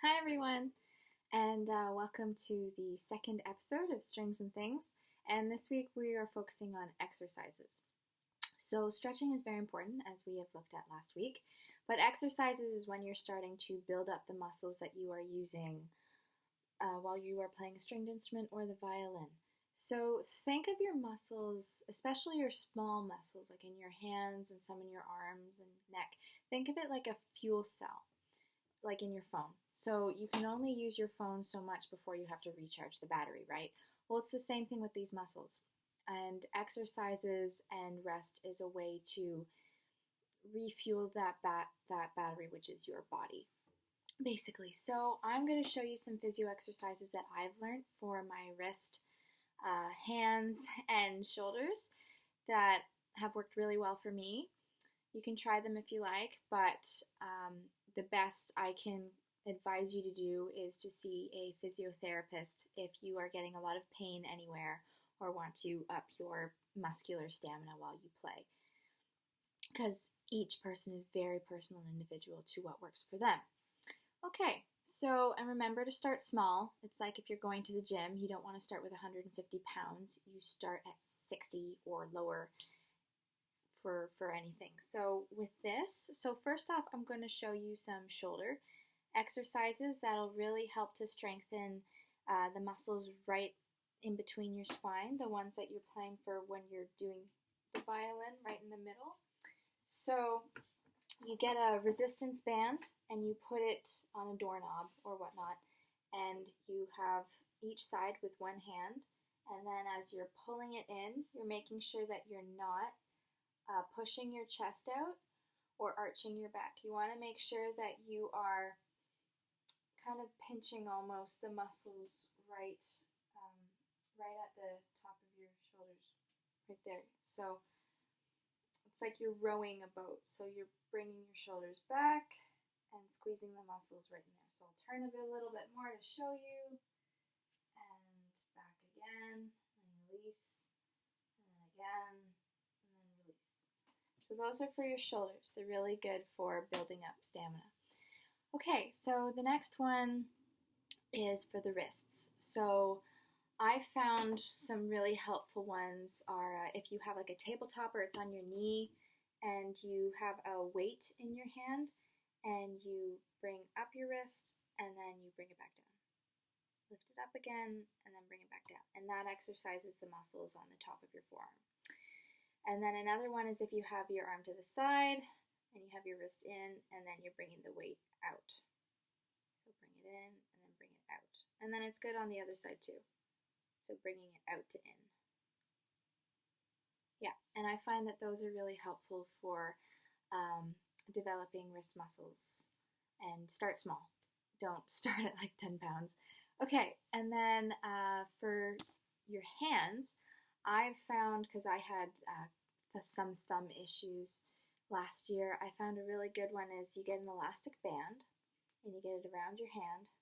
Hi, everyone, and welcome to the second episode of Strings and Things. And this week we are focusing on exercises. So, stretching is very important, as we have looked at last week, but exercises is when you're starting to build up the muscles that you are using while you are playing a stringed instrument or the violin. So, think of your muscles, especially your small muscles, like in your hands and some in your arms and neck. Think of it like a fuel cell, like in your phone. So you can only use your phone so much before you have to recharge the battery, right? Well, it's the same thing with these muscles. And exercises and rest is a way to refuel that battery, which is your body, basically. So I'm going to show you some physio exercises that I've learned for my wrist, hands, and shoulders that have worked really well for me. You can try them if you like, but the best I can advise you to do is to see a physiotherapist if you are getting a lot of pain anywhere or want to up your muscular stamina while you play. Because each person is very personal and individual to what works for them. Okay, so and remember to start small. It's like if you're going to the gym, you don't want to start with 150 pounds. You start at 60 or lower for anything. So with this, first off, I'm going to show you some shoulder exercises that'll really help to strengthen the muscles right in between your spine, the ones that you're playing for when you're doing the violin, right in the middle. So you get a resistance band and you put it on a doorknob or whatnot, and you have each side with one hand, and then as you're pulling it in, you're making sure that you're not pushing your chest out or arching your back. You want to make sure that you are kind of pinching almost the muscles right at the top of your shoulders, right there. So it's like you're rowing a boat. So you're bringing your shoulders back and squeezing the muscles right in there. So I'll turn a little bit more to show you, and back again, and release, and then again. So those are for your shoulders. They're really good for building up stamina. Okay, so the next one is for the wrists. So I found some really helpful ones are if you have like a tabletop or it's on your knee and you have a weight in your hand and you bring up your wrist and then you bring it back down. Lift it up again and then bring it back down. And that exercises the muscles on the top of your forearm. And then another one is if you have your arm to the side and you have your wrist in and then you're bringing the weight out. So bring it in and then bring it out. And then it's good on the other side too. So bringing it out to in. Yeah, and I find that those are really helpful for developing wrist muscles. And start small. Don't start at like 10 pounds. Okay, and then for your hands, I've found, because I had some thumb issues last year, I found a really good one is you get an elastic band and you get it around your hand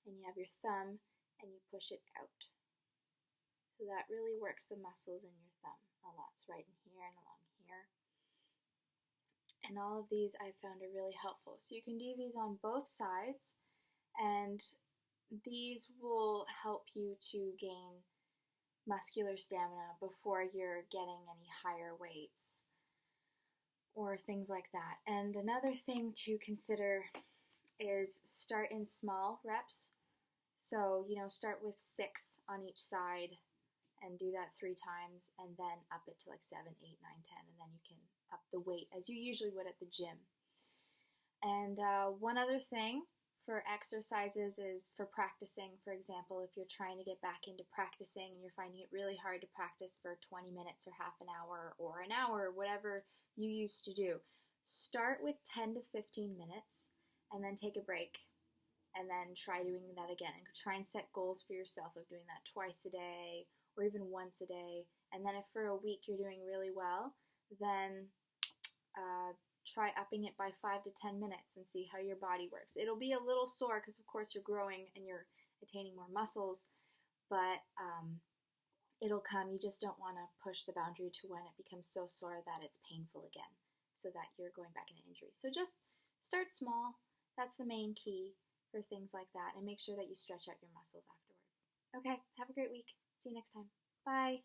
and you have your thumb and you push it out. So that really works the muscles in your thumb a lot. It's right in here and along here. And all of these I found are really helpful. So you can do these on both sides, and these will help you to gain muscular stamina before you're getting any higher weights or things like that. And another thing to consider is start in small reps. So, start with 6 on each side and do that 3 times and then up it to like 7, 8, 9, 10, and then you can up the weight as you usually would at the gym. And one other thing for exercises is for practicing. For example, if you're trying to get back into practicing and you're finding it really hard to practice for 20 minutes or half an hour or an hour, whatever you used to do, start with 10 to 15 minutes and then take a break and then try doing that again, and try and set goals for yourself of doing that twice a day or even once a day. And then if for a week you're doing really well, then try upping it by 5 to 10 minutes and see how your body works. It'll be a little sore because, of course, you're growing and you're attaining more muscles, but it'll come. You just don't want to push the boundary to when it becomes so sore that it's painful again, so that you're going back into injury. So just start small. That's the main key for things like that, and make sure that you stretch out your muscles afterwards. Okay, have a great week. See you next time. Bye.